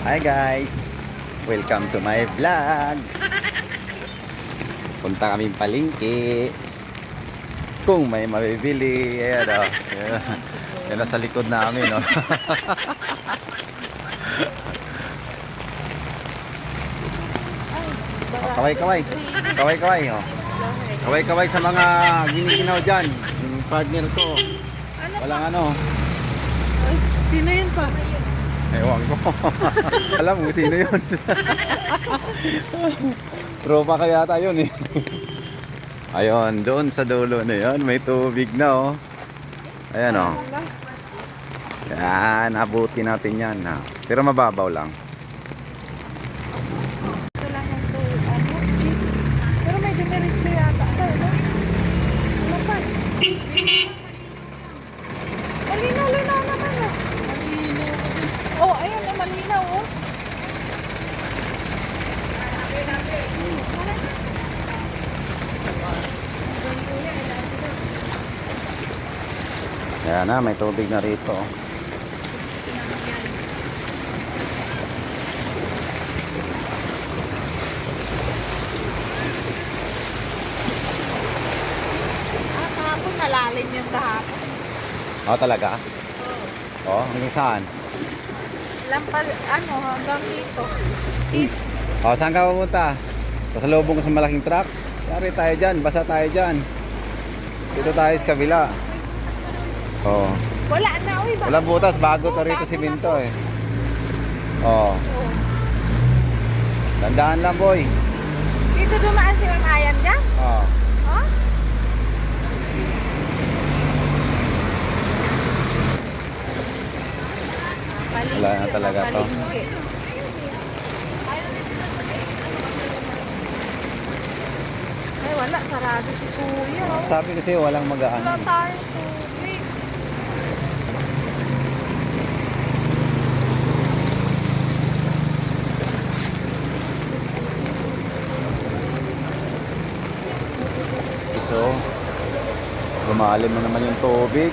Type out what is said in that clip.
Hi guys! Welcome to my vlog! Punta kaming palengke. Kung may mabibili, ayan o. Yan na sa likod namin o. Kaway-kaway. Kaway-kaway o. Kaway-kaway sa mga giniginaw dyan. Yung partner ko. Walang ano. Sino yun pa? Ewan ko. Alam mo sino yun. Tropa kaya tayo yun eh. Ayun, doon sa dulo na yun, may tubig na oh. Ayan oh. Yan, abuti natin yan ha. Pero mababaw lang. Ito lang yung jeep. Pero may dumiretso yata. Ano pa? Malinaw naman ah. Oh, ayun na malinaw oh. Ayan na, may tubig na rito oh. Kahapon malalim yung kahapon. Oh, talaga? Oh, hanggang saan? Lampal, hanggang dito. Oh, saan ka pupunta? Sasalubong ko sa malaking truck? Yari tayo dyan, basa tayo dyan. Dito tayo sa kabila. Oh. Wala na, uy. Walang butas, bago to rito si Minto eh. Oh. Tandaan lang boy. Dito dumaan si Ma'am Ayan dyan? Oh. Oh? Wala na talaga to. Ay, wala. Sarado si Kuya. Oh. Sabi kasi walang magaan. Wala tayo tubig. So, lumalim na naman yung tubig.